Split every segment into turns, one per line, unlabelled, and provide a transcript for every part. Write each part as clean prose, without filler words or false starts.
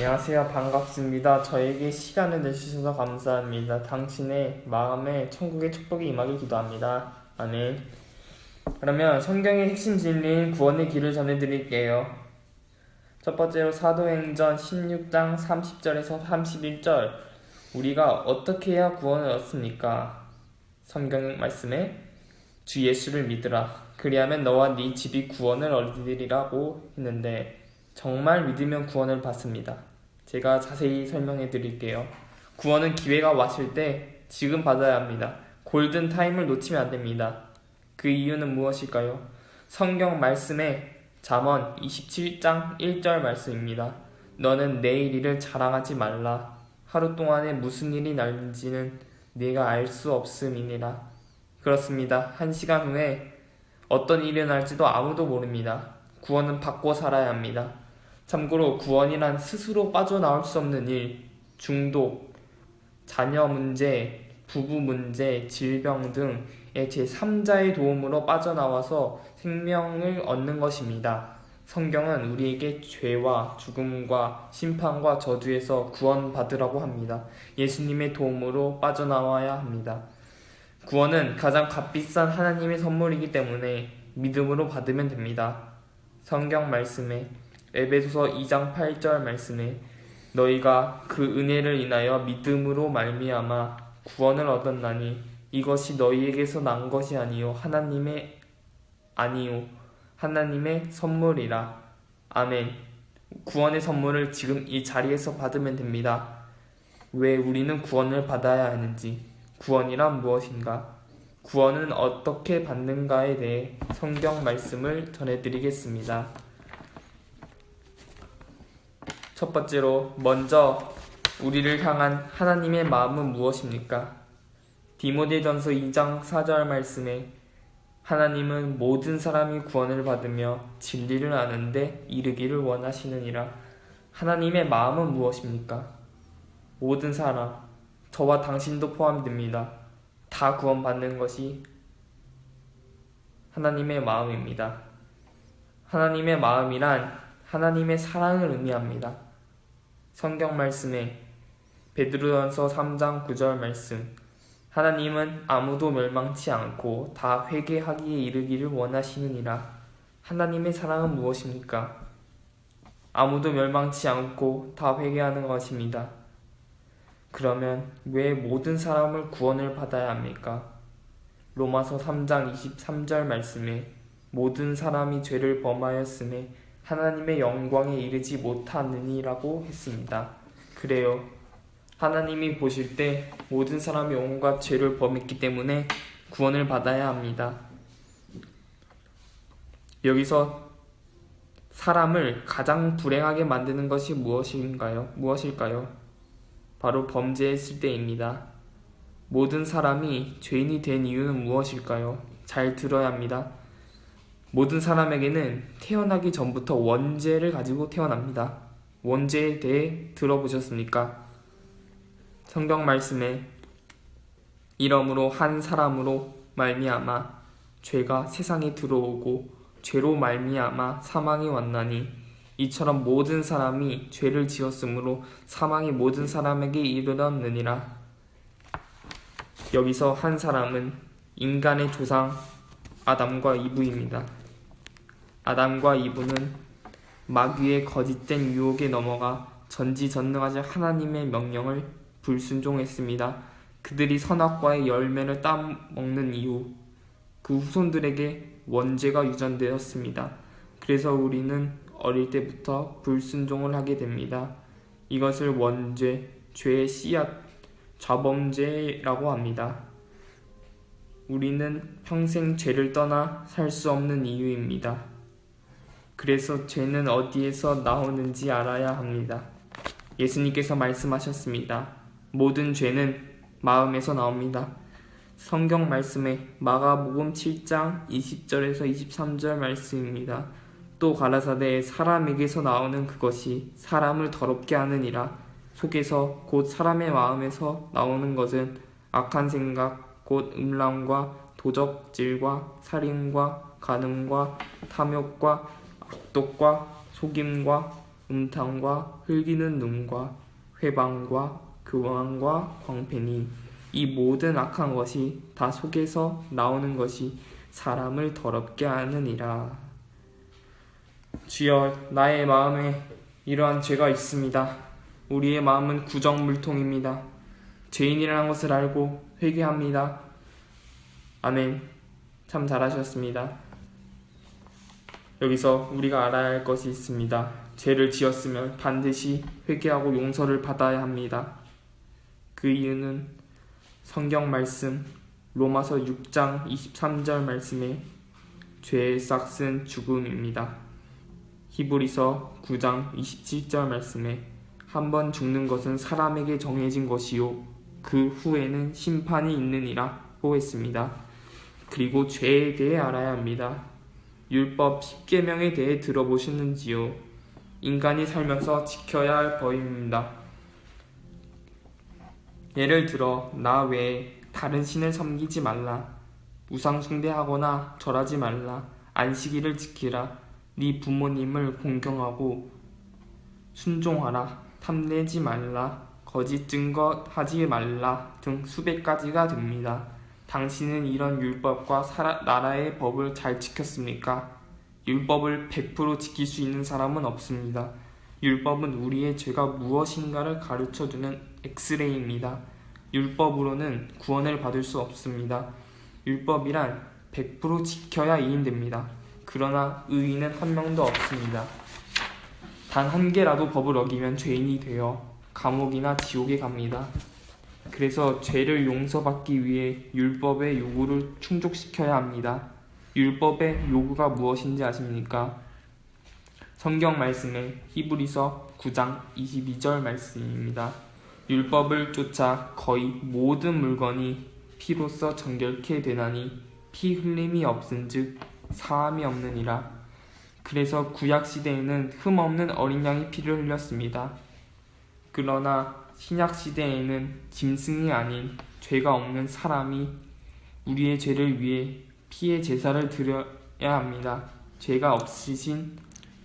안녕하세요. 반갑습니다. 저에게 시간을 내주셔서 감사합니다. 당신의 마음에 천국의 축복이 임하길 기도합니다. 아멘. 그러면 성경의 핵심 진리인 구원의 길을 전해드릴게요. 첫 번째로 사도행전 16장 30절에서 31절. 우리가 어떻게 해야 구원을 얻습니까? 성경 말씀에 주 예수를 믿으라. 그리하면 너와 네 집이 구원을 얻으리라고 했는데 정말 믿으면 구원을 받습니다. 제가 자세히 설명해 드릴게요. 구원은 기회가 왔을 때 지금 받아야 합니다. 골든 타임을 놓치면 안 됩니다. 그 이유는 무엇일까요? 성경 말씀에 잠언 27장 1절 말씀입니다. 너는 내일 일을 자랑하지 말라. 하루 동안에 무슨 일이 날는지는 네가 알 수 없음이니라. 그렇습니다. 1시간 후에 어떤 일이 날지도 아무도 모릅니다. 구원은 받고 살아야 합니다. 참고로 구원이란 스스로 빠져나올 수 없는 일, 중독, 자녀 문제, 부부 문제, 질병 등의 제3자의 도움으로 빠져나와서 생명을 얻는 것입니다. 성경은 우리에게 죄와 죽음과 심판과 저주에서 구원받으라고 합니다. 예수님의 도움으로 빠져나와야 합니다. 구원은 가장 값비싼 하나님의 선물이기 때문에 믿음으로 받으면 됩니다. 성경 말씀에 에베소서 2장 8절 말씀에 너희가 그 은혜를 인하여 믿음으로 말미암아 구원을 얻었나니 이것이 너희에게서 난 것이 아니요 하나님의 선물이라. 아멘. 구원의 선물을 지금 이 자리에서 받으면 됩니다. 왜 우리는 구원을 받아야 하는지, 구원이란 무엇인가, 구원은 어떻게 받는가에 대해 성경 말씀을 전해드리겠습니다. 첫 번째로 먼저 우리를 향한 하나님의 마음은 무엇입니까? 디모데전서 2장 4절 말씀에 하나님은 모든 사람이 구원을 받으며 진리를 아는데 이르기를 원하시느니라. 하나님의 마음은 무엇입니까? 모든 사람, 저와 당신도 포함됩니다. 다 구원받는 것이 하나님의 마음입니다. 하나님의 마음이란 하나님의 사랑을 의미합니다. 성경 말씀에 베드로전서 3장 9절 말씀, 하나님은 아무도 멸망치 않고 다 회개하기에 이르기를 원하시느니라. 하나님의 사랑은 무엇입니까? 아무도 멸망치 않고 다 회개하는 것입니다. 그러면 왜 모든 사람을 구원을 받아야 합니까? 로마서 3장 23절 말씀에 모든 사람이 죄를 범하였음에 하나님의 영광에 이르지 못하느니라고 했습니다. 그래요. 하나님이 보실 때 모든 사람이 온갖 죄를 범했기 때문에 구원을 받아야 합니다. 여기서 사람을 가장 불행하게 만드는 것이 무엇일까요? 바로 범죄했을 때입니다. 모든 사람이 죄인이 된 이유는 무엇일까요? 잘 들어야 합니다. 모든 사람에게는 태어나기 전부터 원죄를 가지고 태어납니다. 원죄에 대해 들어보셨습니까? 성경 말씀에 이러므로 한 사람으로 말미암아 죄가 세상에 들어오고 죄로 말미암아 사망이 왔나니 이처럼 모든 사람이 죄를 지었으므로 사망이 모든 사람에게 이르렀느니라. 여기서 한 사람은 인간의 조상 아담과 이브입니다. 아담과 이브는 마귀의 거짓된 유혹에 넘어가 전지전능하신 하나님의 명령을 불순종했습니다. 그들이 선악과의 열매를 따먹는 이후 그 후손들에게 원죄가 유전되었습니다. 그래서 우리는 어릴 때부터 불순종을 하게 됩니다. 이것을 원죄, 죄의 씨앗, 좌범죄라고 합니다. 우리는 평생 죄를 떠나 살 수 없는 이유입니다. 그래서 죄는 어디에서 나오는지 알아야 합니다. 예수님께서 말씀하셨습니다. 모든 죄는 마음에서 나옵니다. 성경 말씀에 마가복음 7장 20절에서 23절 말씀입니다. 또 가라사대 사람에게서 나오는 그것이 사람을 더럽게 하느니라. 속에서 곧 사람의 마음에서 나오는 것은 악한 생각 곧 음란과 도적질과 살인과 간음과 탐욕과 악독과 속임과 음탕과 흘기는 눈과 회방과 교만과 광팬이 이 모든 악한 것이 다 속에서 나오는 것이 사람을 더럽게 하느니라. 주여, 나의 마음에 이러한 죄가 있습니다. 우리의 마음은 구정물통입니다. 죄인이라는 것을 알고 회개합니다. 아멘. 참 잘하셨습니다. 여기서 우리가 알아야 할 것이 있습니다. 죄를 지었으면 반드시 회개하고 용서를 받아야 합니다. 그 이유는 성경 말씀 로마서 6장 23절 말씀에 죄의 싹은 죽음입니다. 히브리서 9장 27절 말씀에 한 번 죽는 것은 사람에게 정해진 것이요 그 후에는 심판이 있느니라고 했습니다. 그리고 죄에 대해 알아야 합니다. 율법 10계명에 대해 들어보셨는지요? 인간이 살면서 지켜야 할 법입니다. 예를 들어 나 외에 다른 신을 섬기지 말라, 우상 숭배하거나 절하지 말라, 안식일을 지키라, 네 부모님을 공경하고 순종하라, 탐내지 말라, 거짓 증거하지 말라 등 수백 가지가 됩니다. 당신은 이런 율법과 나라의 법을 잘 지켰습니까? 율법을 100% 지킬 수 있는 사람은 없습니다. 율법은 우리의 죄가 무엇인가를 가르쳐주는 엑스레이입니다. 율법으로는 구원을 받을 수 없습니다. 율법이란 100% 지켜야 이인됩니다. 그러나 의인은 한 명도 없습니다. 단 한 개라도 법을 어기면 죄인이 되어 감옥이나 지옥에 갑니다. 그래서 죄를 용서받기 위해 율법의 요구를 충족시켜야 합니다. 율법의 요구가 무엇인지 아십니까? 성경 말씀에 히브리서 9장 22절 말씀입니다. 율법을 쫓아 거의 모든 물건이 피로써 정결케 되나니 피 흘림이 없은즉 사함이 없느니라. 그래서 구약 시대에는 흠 없는 어린 양이 피를 흘렸습니다. 그러나 신약 시대에는 짐승이 아닌 죄가 없는 사람이 우리의 죄를 위해 피의 제사를 드려야 합니다. 죄가 없으신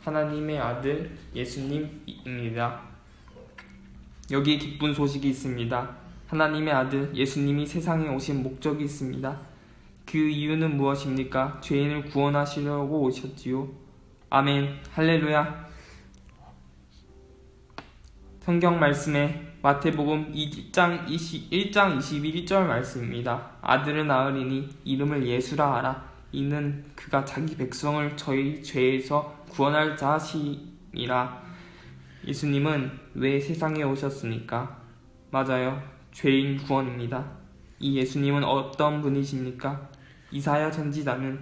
하나님의 아들 예수님입니다. 여기에 기쁜 소식이 있습니다. 하나님의 아들 예수님이 세상에 오신 목적이 있습니다. 그 이유는 무엇입니까? 죄인을 구원하시려고 오셨지요. 아멘. 할렐루야. 성경 말씀에 마태복음 1장 21절 말씀입니다. 아들을 낳으리니 이름을 예수라 하라. 이는 그가 자기 백성을 저희 죄에서 구원할 자시니라. 예수님은 왜 세상에 오셨습니까? 맞아요. 죄인 구원입니다. 이 예수님은 어떤 분이십니까? 이사야 선지자는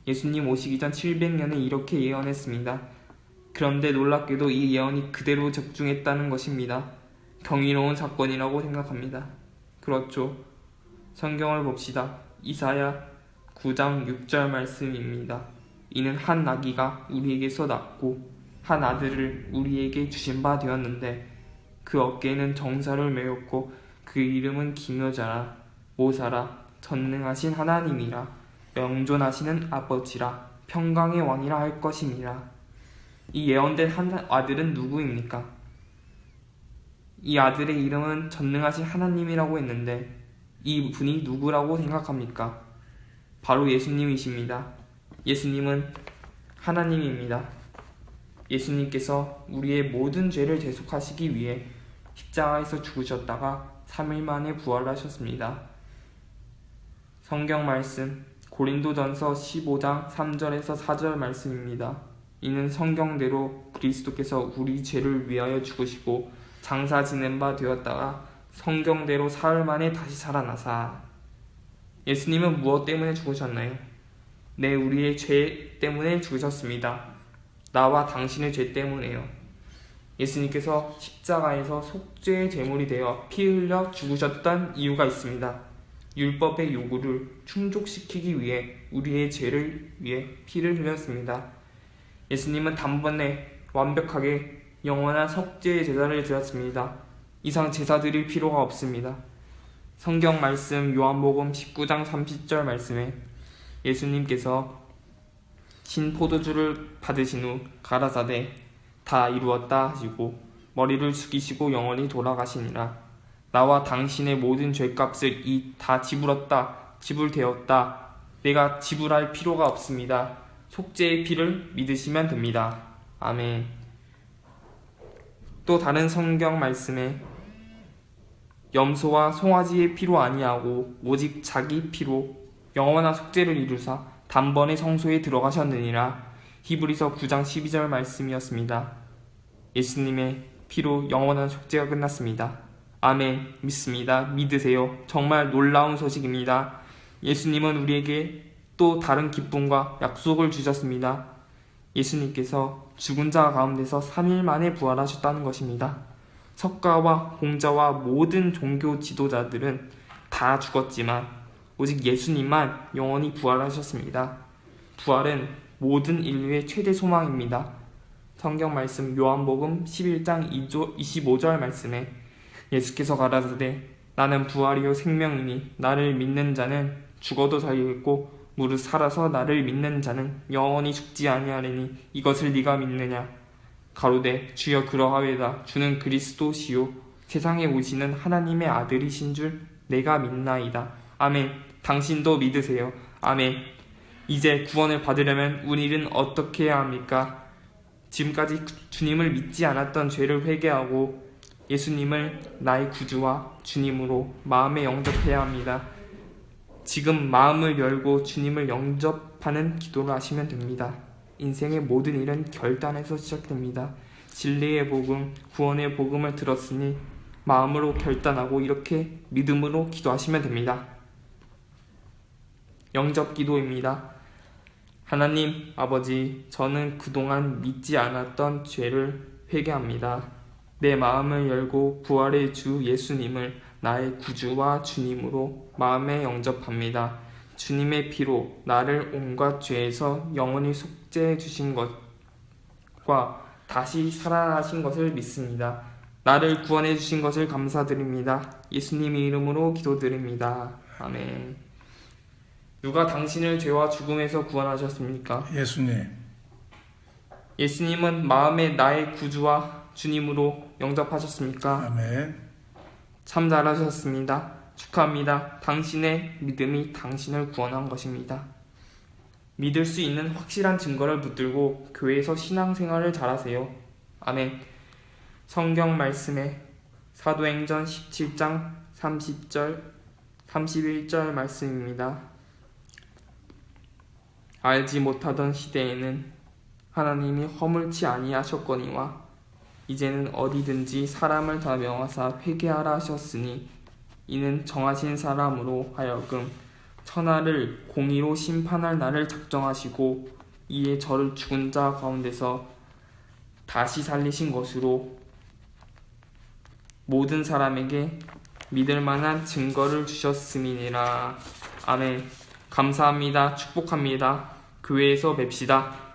예수님 오시기 전 700년에 이렇게 예언했습니다. 그런데 놀랍게도 이 예언이 그대로 적중했다는 것입니다. 경이로운 사건이라고 생각합니다. 그렇죠. 성경을 봅시다. 이사야 9장 6절 말씀입니다. 이는 한 아기가 우리에게서 낳고 한 아들을 우리에게 주신 바 되었는데 그 어깨에는 정사를 메었고 그 이름은 기묘자라, 모사라, 전능하신 하나님이라, 영존하시는 아버지라, 평강의 왕이라 할 것임이라. 이 예언된 한 아들은 누구입니까? 이 아들의 이름은 전능하신 하나님이라고 했는데 이 분이 누구라고 생각합니까? 바로 예수님이십니다. 예수님은 하나님입니다. 예수님께서 우리의 모든 죄를 대속하시기 위해 십자가에서 죽으셨다가 3일 만에 부활하셨습니다. 성경 말씀 고린도전서 15장 3절에서 4절 말씀입니다. 이는 성경대로 그리스도께서 우리 죄를 위하여 죽으시고 장사 지낸 바 되었다가 성경대로 사흘 만에 다시 살아나사. 예수님은 무엇 때문에 죽으셨나요? 네, 우리의 죄 때문에 죽으셨습니다. 나와 당신의 죄 때문에요. 예수님께서 십자가에서 속죄의 제물이 되어 피 흘려 죽으셨던 이유가 있습니다. 율법의 요구를 충족시키기 위해 우리의 죄를 위해 피를 흘렸습니다. 예수님은 단번에 완벽하게 영원한 속죄의 제사를 드렸습니다. 이상 제사 드릴 필요가 없습니다. 성경 말씀 요한복음 19장 30절 말씀에 예수님께서 신 포도주를 받으신 후 가라사대 다 이루었다 하시고 머리를 숙이시고 영원히 돌아가시니라. 나와 당신의 모든 죄값을 다 지불되었다. 내가 지불할 필요가 없습니다. 속죄의 피를 믿으시면 됩니다. 아멘. 또 다른 성경 말씀에 염소와 송아지의 피로 아니하고 오직 자기 피로 영원한 속죄를 이루사 단번에 성소에 들어가셨느니라. 히브리서 9장 12절 말씀이었습니다. 예수님의 피로 영원한 속죄가 끝났습니다. 아멘. 믿습니다. 믿으세요. 정말 놀라운 소식입니다. 예수님은 우리에게 또 다른 기쁨과 약속을 주셨습니다. 예수님께서 죽은 자 가운데서 3일 만에 부활하셨다는 것입니다. 석가와 공자와 모든 종교 지도자들은 다 죽었지만 오직 예수님만 영원히 부활하셨습니다. 부활은 모든 인류의 최대 소망입니다. 성경 말씀 요한복음 11장 25절 말씀에 예수께서 가라사대 나는 부활이요 생명이니 나를 믿는 자는 죽어도 살겠고 무릇 살아서 나를 믿는 자는 영원히 죽지 아니하리니 이것을 네가 믿느냐. 가로되 주여 그러하외다. 주는 그리스도시요 세상에 오시는 하나님의 아들이신 줄 내가 믿나이다. 아멘. 당신도 믿으세요. 아멘. 이제 구원을 받으려면 우리는 어떻게 해야 합니까? 지금까지 주님을 믿지 않았던 죄를 회개하고 예수님을 나의 구주와 주님으로 마음에 영접해야 합니다. 지금 마음을 열고 주님을 영접하는 기도를 하시면 됩니다. 인생의 모든 일은 결단에서 시작됩니다. 진리의 복음, 구원의 복음을 들었으니 마음으로 결단하고 이렇게 믿음으로 기도하시면 됩니다. 영접 기도입니다. 하나님 아버지, 저는 그동안 믿지 않았던 죄를 회개합니다. 내 마음을 열고 부활의 주 예수님을 나의 구주와 주님으로 마음에 영접합니다. 주님의 피로 나를 온갖 죄에서 영원히 속죄해 주신 것과 다시 살아나신 것을 믿습니다. 나를 구원해 주신 것을 감사드립니다. 예수님의 이름으로 기도드립니다. 아멘. 누가 당신을 죄와 죽음에서 구원하셨습니까?
예수님.
예수님은 마음에 나의 구주와 주님으로 영접하셨습니까?
아멘.
참 잘하셨습니다. 축하합니다. 당신의 믿음이 당신을 구원한 것입니다. 믿을 수 있는 확실한 증거를 붙들고 교회에서 신앙생활을 잘하세요. 아멘. 성경 말씀에 사도행전 17장 30절 31절 말씀입니다. 알지 못하던 시대에는 하나님이 허물치 아니하셨거니와 이제는 어디든지 사람을 다 명하사 회개하라 하셨으니 이는 정하신 사람으로 하여금 천하를 공의로 심판할 날을 작정하시고 이에 저를 죽은 자 가운데서 다시 살리신 것으로 모든 사람에게 믿을 만한 증거를 주셨음이니라. 아멘. 감사합니다. 축복합니다. 교회에서 뵙시다.